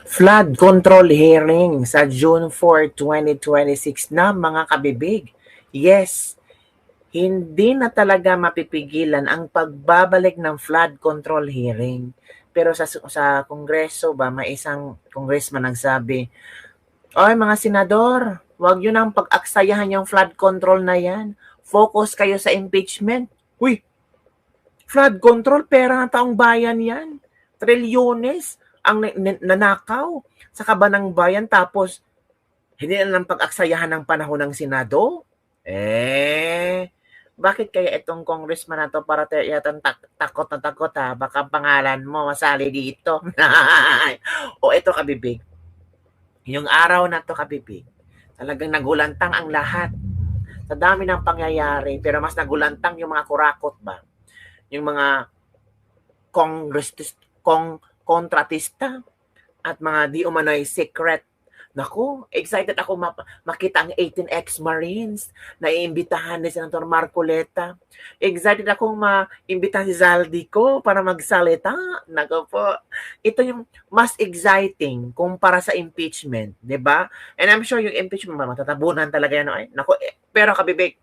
Flood control hearing sa June 4, 2026 na mga kabibig. Yes, hindi na talaga mapipigilan ang pagbabalik ng flood control hearing. Pero sa Kongreso ba, may isang congressman nagsabi, "Oy mga senador, wag nyo nang pag-aksayahan yung flood control na yan. Focus kayo sa impeachment." Uy, flood control, pera ng taong bayan yan. Trilyones ang nanakaw sa kabanang bayan, tapos hindi na lang pag-aksayahan ng panahon ng Senado? Bakit kaya itong congressman na to para yatang takot na takot ha? Baka pangalan mo masali dito. O ito kabibig. Yung araw na to kabibig, talagang nagulantang ang lahat. Sa dami ng pangyayari, pero mas nagulantang yung mga kurakot ba? Yung mga kontratista at mga di umano'y secret. Naku, excited ako makita ang 18 ex-Marines na iimbitahan ni Senator Marcoleta. Excited akong maimbitahan si Zaldico para magsalita. Naku po, ito yung mas exciting kumpara sa impeachment, di ba? And I'm sure yung impeachment, matatabunan talaga yan. Ay. Naku, pero kabibig,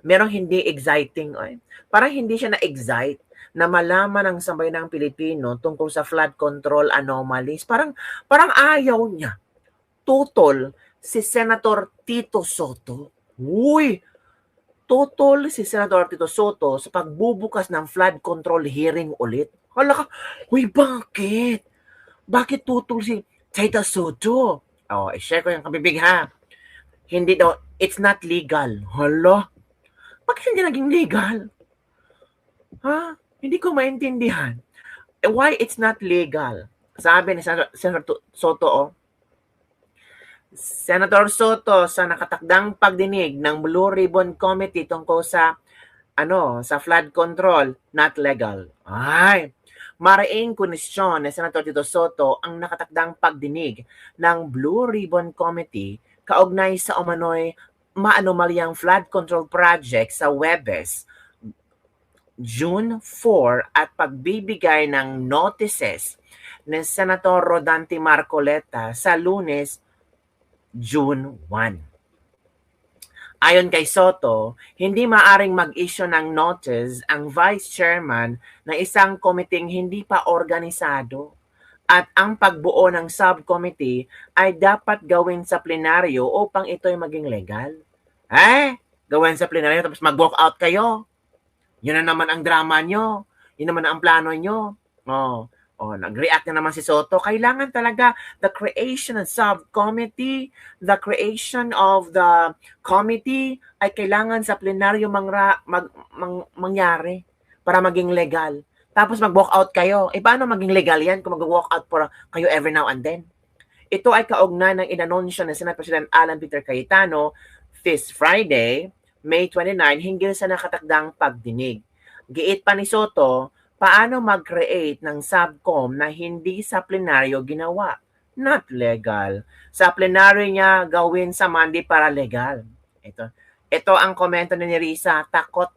merong hindi exciting. Ay. Parang hindi siya na-excite na malaman ng sambayanang Pilipino tungkol sa flood control anomalies. Parang ayaw niya. Tutol si Senator Tito Soto. Uy! Tutol si Senator Tito Soto sa pagbubukas ng flood control hearing ulit. Hala ka, uy, bakit? Bakit tutol si Tito Soto? I-share ko yung kabibig ha. Hindi daw, it's not legal. Hala, bakit hindi naging legal? Ha? Hindi ko maintindihan. Why it's not legal? Sabi ni Senator Soto, Senator Soto sa nakatakdang pagdinig ng Blue Ribbon Committee tungkol sa flood control, not legal. Ay, maraing kunisyon ni Senator Tito Soto ang nakatakdang pagdinig ng Blue Ribbon Committee kaugnay sa umano'y maanomalyang flood control project sa Webes June 4 at pagbibigay ng notices ni Senator Rodante Marcoleta sa Lunes, June 1. Ayon kay Soto, hindi maaring mag-issue ng notice ang vice chairman ng isang komiting hindi pa organisado at ang pagbuo ng subcommittee ay dapat gawin sa plenaryo upang ito'y maging legal. Gawin sa plenaryo tapos mag-walk out kayo. Yun na naman ang drama nyo. Yun naman ang plano nyo. Nag-react na naman si Soto. Kailangan talaga the creation of subcommittee, the creation of the committee ay kailangan sa plenaryo mangyari para maging legal. Tapos mag-walk out kayo. Paano maging legal yan kung mag-walk out kayo every now and then? Ito ay kaugnay ng inanunsyo ng Senate President Alan Peter Cayetano this Friday, May 29, hinggil sa nakatakdang pagdinig. Giit pa ni Soto, paano mag-create ng subcom na hindi sa plenaryo ginawa? Not legal. Sa plenaryo niya gawin sa Monday para legal. Ito ang komento ni Risa, takot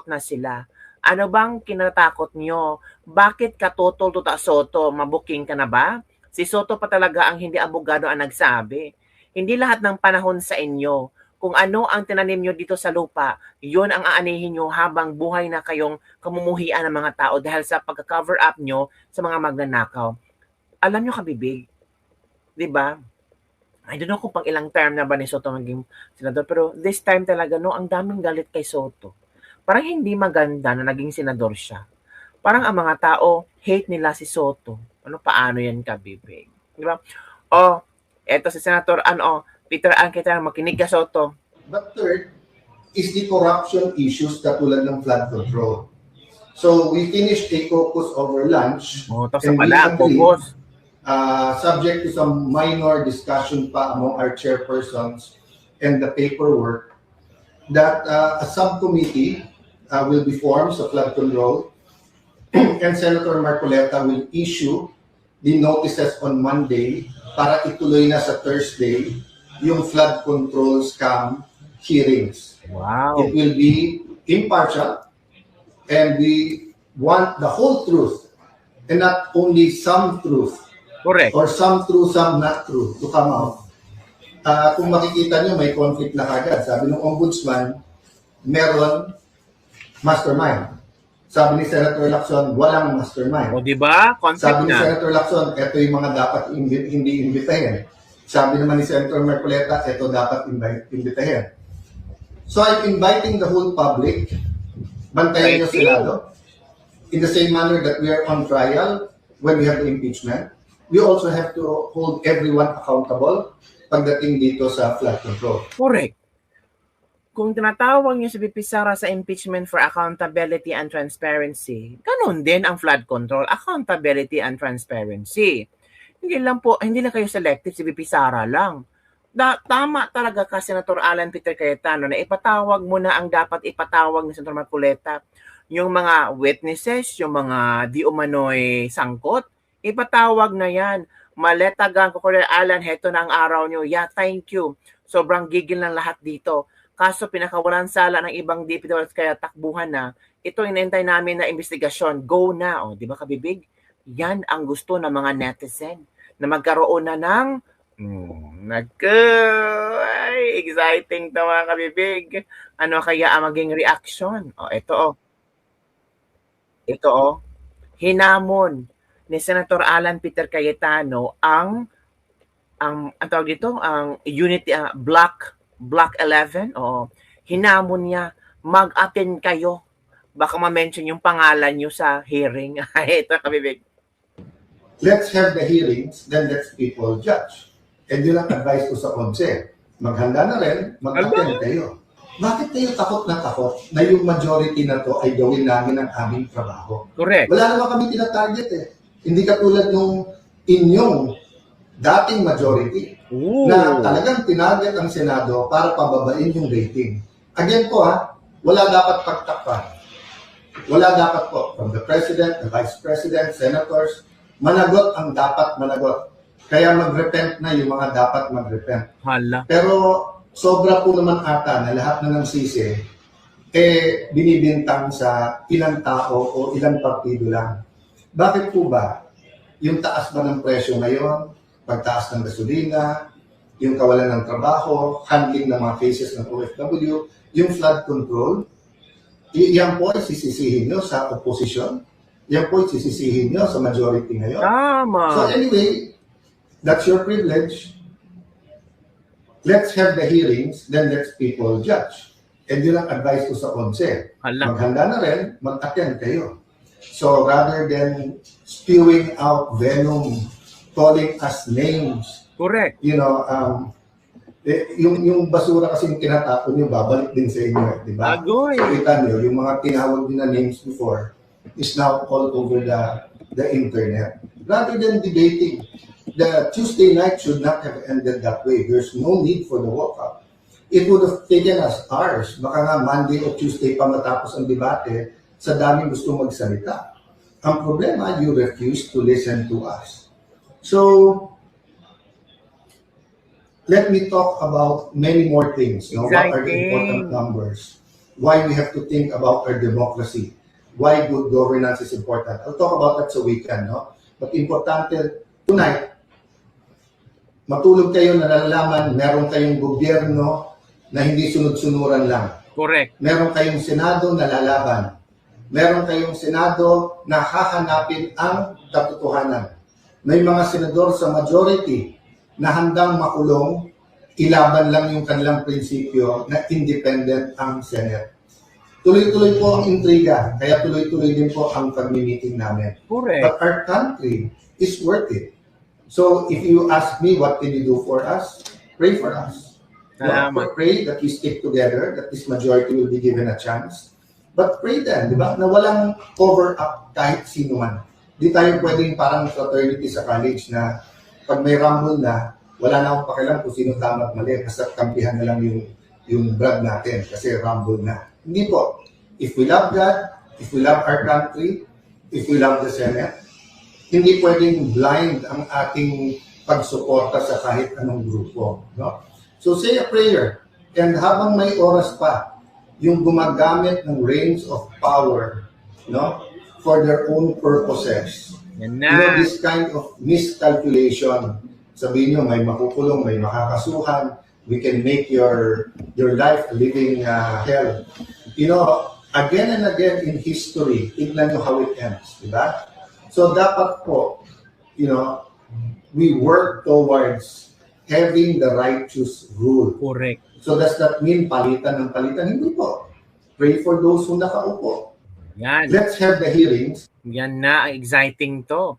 na sila. Ano bang kinatakot nyo? Bakit katutol Tuta Soto? Mabuking ka na ba? Si Soto pa talaga ang hindi abogado ang nagsabi. Hindi lahat ng panahon sa inyo. Kung ano ang tinanim nyo dito sa lupa, yun ang aanihin nyo habang buhay na kayong kamumuhian ng mga tao dahil sa pagka-cover up nyo sa mga magnanakaw. Alam nyo kabibig, di ba? I don't know kung pang ilang term na ba ni Soto maging senador, pero this time talaga, ang daming galit kay Soto. Parang hindi maganda na naging senador siya. Parang ang mga tao, hate nila si Soto. Paano yan kabibig? Di ba? Eto si Senator, Peter, kita makinig ka, Soto. But third is the corruption issues katulad ng flood control. So we finished a caucus over lunch. And we agreed, subject to some minor discussion pa among our chairpersons and the paperwork, that a subcommittee will be formed sa flood control and Senator Marcoleta will issue the notices on Monday para ituloy na sa Thursday yung flood control scam hearings. Wow. It will be impartial and we want the whole truth and not only some truth Correct. or some true, some not true to come out. Kung makikita nyo, may conflict na kagad. Sabi ng ombudsman, meron mastermind. Sabi ni Senator Lacson, walang mastermind. O, di ba? Conflict Sabi ni na. Senator Lacson, ito yung mga dapat hindi imbitahin. Sabi naman ni Senator Marcoleta, ito dapat imbitahin. So I'm inviting the whole public, bantayan nyo Senado, in the same manner that we are on trial when we have the impeachment. We also have to hold everyone accountable pagdating dito sa flood control. Correct. Kung tinatawag niyo si VP Sara sa impeachment for accountability and transparency, ganun din ang flood control, accountability and transparency. Hindi lang kayo selective, si VP Sara lang. Tama talaga ka, Senator Alan Peter Cayetano, na ipatawag mo na ang dapat ipatawag ni Senator Marcoleta. Yung mga witnesses, yung mga di umano'y sangkot, ipatawag na yan. Maletagan ko, Colonel Alan, heto na ang araw nyo. Yeah, thank you. Sobrang gigil ng lahat dito. Kaso pinakawalan sala ng ibang DPWs kaya takbuhan na. Ito inintay namin na investigasyon. Go na. O, di ba kabibig? Yan ang gusto ng mga netizen. Na magkaroon na ng ay, exciting to mga kabibig. Ano kaya ang maging reaction? O, ito o. Hinamon ni Senator Alan Peter Cayetano ang tawag dito, ang Unity Block 11, hinamon niya, mag-attend kayo. Baka ma-mention yung pangalan niyo sa hearing. Ito kabibig. Let's have the hearings, then let's people judge. And yun ang advice ko sa ONCE. Maghanda na rin, mag-attend kayo. Bakit kayo takot na yung majority na to ay gawin namin ang aming trabaho? Correct. Wala naman kami tinatarget eh. Hindi katulad nung inyong dating majority na talagang tinarget ang Senado para pababain yung rating. Again po wala dapat pagtakpan. Wala dapat po from the President, the Vice President, Senators, managot ang dapat managot. Kaya mag-repent na yung mga dapat mag-repent. Hala. Pero sobra po naman ata na lahat na ng sisi binibintang sa ilang tao o ilang partido lang. Bakit po ba? Yung taas ba ng presyo ngayon, pagtaas ng gasolina, yung kawalan ng trabaho, handling ng mga cases ng OFW, yung flood control, yan po ay sisisihin nyo sa opposition, yan po ay sisisihin nyo sa majority ngayon. Tama. So anyway, that's your privilege. Let's have the hearings, then let's people judge. And yun ang advice ko sa ONCE. Maghanda na rin, mag-attend kayo. So rather than spewing out venom, calling us names. Correct. You know, yung basura kasi yung tinatapon nyo, babalik din sa inyo, di ba? Agoy. So kita nyo, yung mga tinawag nyo na names before is now all over the internet. Rather than debating, the Tuesday night should not have ended that way. There's no need for the walkout. It would have taken us hours. Baka nga Monday o Tuesday pa matapos ang debate sa daming gusto magsalita. Ang problema, you refuse to listen to us. So, let me talk about many more things. What are the important numbers? Why we have to think about our democracy? Why good governance is important? I'll talk about that sa weekend. But importante, tonight, matulog kayo na nalalaman, meron kayong gobyerno na hindi sunod-sunuran lang. Correct. Meron kayong Senado na lalaban. Meron kayong Senado na hahanapin ang katotohanan. May mga senador sa majority na handang makulong, ilaban lang yung kanilang prinsipyo na independent ang Senate. Tuloy-tuloy po ang intriga, kaya tuloy-tuloy din po ang pag-meeting namin. Correct. But our country is worth it. So if you ask me what can you do for us, pray for us. Pray that we stick together, that this majority will be given a chance. But pray then, di ba, na walang cover up kahit sino man. Di tayo pwedeng parang fraternity sa college na pag may rumble na, wala na akong pakialam kung sino tama at mali, basta kampihan na lang yung brad natin kasi rumble na. Hindi po. If we love God, if we love our country, if we love the Senate, hindi pwedeng blind ang ating pagsuporta sa kahit anong grupo. No? So say a prayer. And habang may oras pa, yung gumagamit ng reins of power, no, for their own purposes, Yan You know, na. this kind of miscalculation, sabihin nyo, may makukulong, may makakasuhan, we can make your life a living hell. You know, again and again in history, tignan nyo how it ends, di ba? So dapat po, you know, we work towards having the righteous rule. Correct. So does that mean palitan ng palitan? Hindi po. Pray for those who nakaupo. Yan. Let's have the hearings. Yan na, exciting to.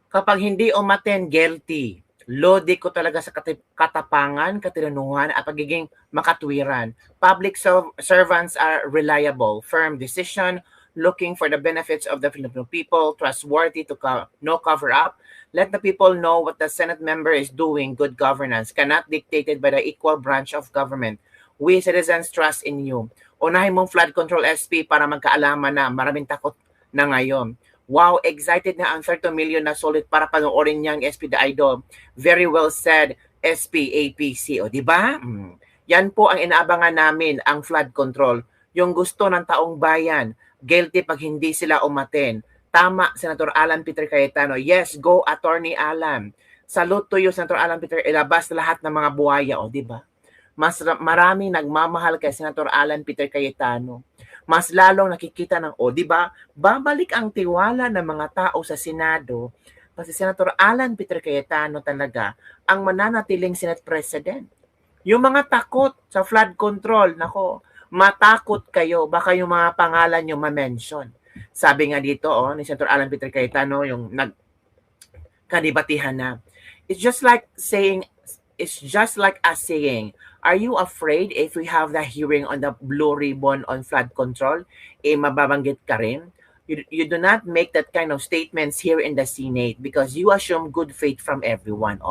Kapag hindi umaten, guilty. Lodi ko talaga sa katapangan, katiranuhan, at pagiging makatwiran. Public servants are reliable, firm decision, looking for the benefits of the Filipino people, trustworthy to no cover up. Let the people know what the Senate member is doing. Good governance cannot dictated by the equal branch of government. We citizens trust in you. Unahin mong flood control SP para magkaalaman na maraming takot na ngayon. Wow, excited na ang 30 million na solid para panoorin niyang SP The Idol. Very well said, SPAPC. O, di ba? Yan po ang inaabangan namin, ang flood control. Yung gusto ng taong bayan, guilty pag hindi sila umaten. Tama, Senator Alan Peter Cayetano. Yes, go, Attorney Alan. Salute to you, Senator Alan Peter. Ilabas lahat ng mga buhaya, o, di ba? Mas marami nagmamahal kay Senator Alan Peter Cayetano. Mas lalong nakikita ng, di ba? Babalik ang tiwala ng mga tao sa Senado kasi Senator Alan Peter Cayetano talaga ang mananatiling Senate President. Yung mga takot sa flood control, nako, matakot kayo, baka yung mga pangalan nyo ma-mention. Sabi nga dito, ni Senator Alan Peter Cayetano, yung nagkanibatihan na. It's just like us saying, are you afraid if we have the hearing on the blue ribbon on flood control, mababanggit ka rin? You do not make that kind of statements here in the Senate because you assume good faith from everyone.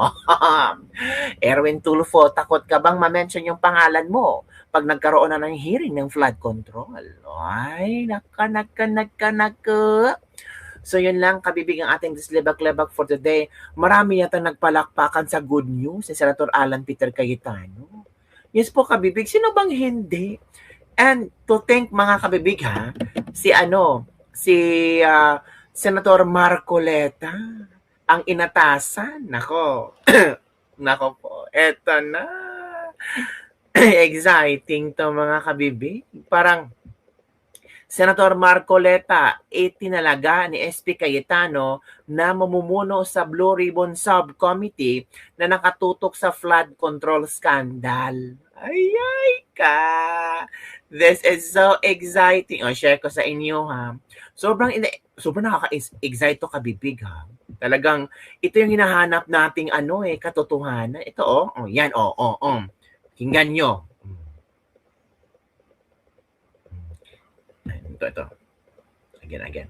Erwin Tulfo, takot ka bang ma-mention yung pangalan mo pag nagkaroon na ng hearing ng flood control? Ay, naka. So yun lang, kabibig ang ating dislebak-lebak for today. Marami yata nagpalakpakan sa good news si Senator Alan Peter Cayetano. Yes po, kabibig. Sino bang hindi? And to thank mga kabibig si Senator Marcoleta, ang inatasan. Nako. Nako po. Eto na. Exciting to mga kabibig. Parang Senator Marcoleta, itinalaga ni SP Cayetano na mamumuno sa Blue Ribbon Subcommittee na nakatutok sa flood control scandal. Ay ka! This is so exciting. Share ko sa inyo ha. Sobrang nakaka-excite to kabibig ha. Talagang ito yung hinahanap nating katotohanan. Ito yan Kinggan nyo. Ito. Again.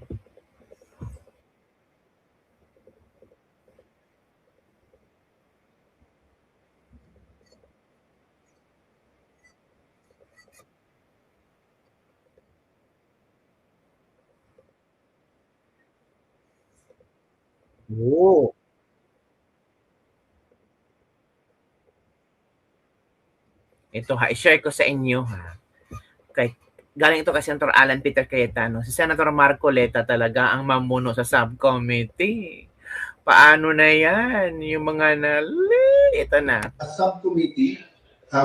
Oh. Ito ha, i-share ko sa inyo ha. Galing ito kay Senator Alan Peter Cayetano. Si Senator Marcoleta talaga ang mamuno sa subcommittee. Paano na yan? Yung mga ito na. A subcommittee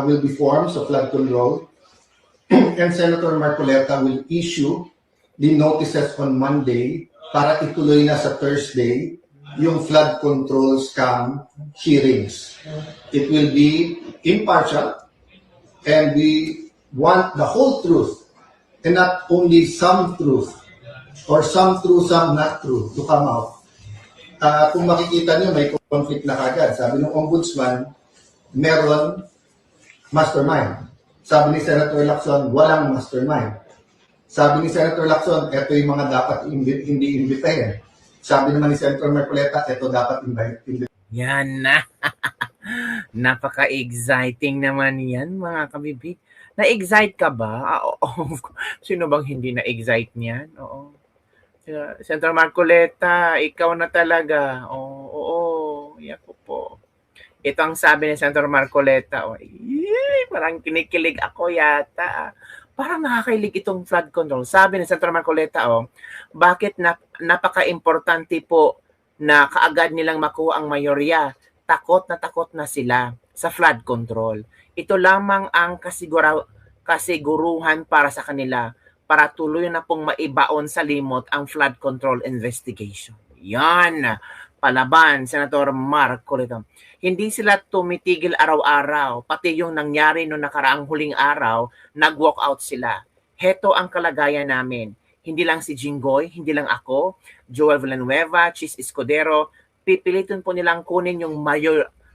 will be formed sa flood control and Senator Marcoleta will issue the notices on Monday para ituloy na sa Thursday yung flood control scam hearings. It will be impartial and we want the whole truth and not only some truth or some true, some not true to come out. Kung makikita nyo, may conflict na kagad. Sabi ng ombudsman, meron mastermind. Sabi ni Senator Lacson, walang mastermind. Sabi ni Senator Lacson, ito yung mga dapat hindi imbitahin. Sabi naman ni Senator Marcoleta, ito dapat imbitahin. Yan na. Napaka-exciting naman yan, mga kabibig. Na-excite ka ba? Sino bang hindi na-excite niyan? Oo. Senator Marcoleta, ikaw na talaga. Oo. Yako po. Ito ang sabi ni Senator Marcoleta. Parang kinikilig ako yata. Parang nakakailig itong flood control. Sabi ni Senator Marcoleta, bakit napaka-importante po na kaagad nilang makuha ang mayorya. Takot na sila sa flood control. Ito lamang ang kasiguruhan para sa kanila para tuloy na pong maibaon sa limot ang flood control investigation. Yan, palaban, Senator Marco Rito. Hindi sila tumitigil araw-araw, pati yung nangyari noong nakaraang huling araw, nag-walk out sila. Heto ang kalagayan namin. Hindi lang si Jinggoy, hindi lang ako, Joel Villanueva, Chis Escudero, pipilitin po nilang kunin yung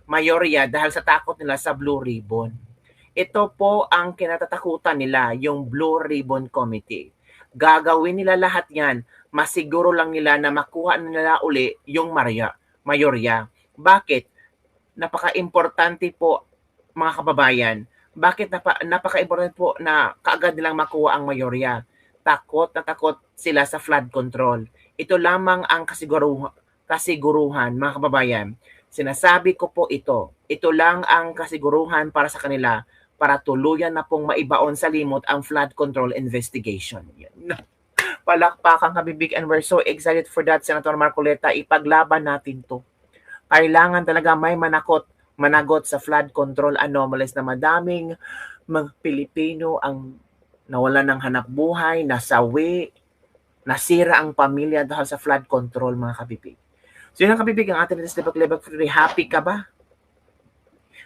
mayorya dahil sa takot nila sa Blue Ribbon. Ito po ang kinatatakutan nila, yung Blue Ribbon Committee. Gagawin nila lahat yan, masiguro lang nila na makuha nila uli yung mayorya. Bakit? Napaka-importante po, mga kababayan. Bakit napaka-importante po na kaagad nilang makuha ang mayorya? Takot sila sa flood control. Ito lamang ang kasiguruhan, mga kababayan. Sinasabi ko po ito. Ito lang ang kasiguruhan para sa kanila para tuluyan na pong maibaon sa limot ang flood control investigation. Palakpakan kabibig, and we're so excited for that, Senator Marcoleta. Ipaglaban natin to. Kailangan talaga may managot sa flood control anomalies na madaming mga Pilipino ang nawala ng hanap buhay, nasawi, nasira ang pamilya dahil sa flood control, mga kabibig. So yun ang kabibig, ang ating Lebak Free. Happy ka ba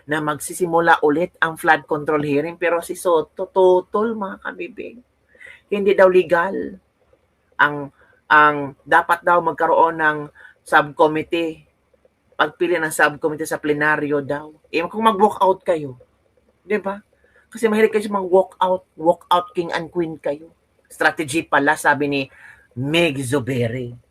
na magsisimula ulit ang flood control hearing? Pero si Soto, tutol, mga kabibig. Hindi daw legal. Ang dapat daw magkaroon ng subcommittee, pagpili ng subcommittee sa plenaryo daw. Kung mag-walk out kayo, di ba? Kasi mahilig kayo sa mga walk out king and queen kayo. Strategy pala, sabi ni Meg Zuberi.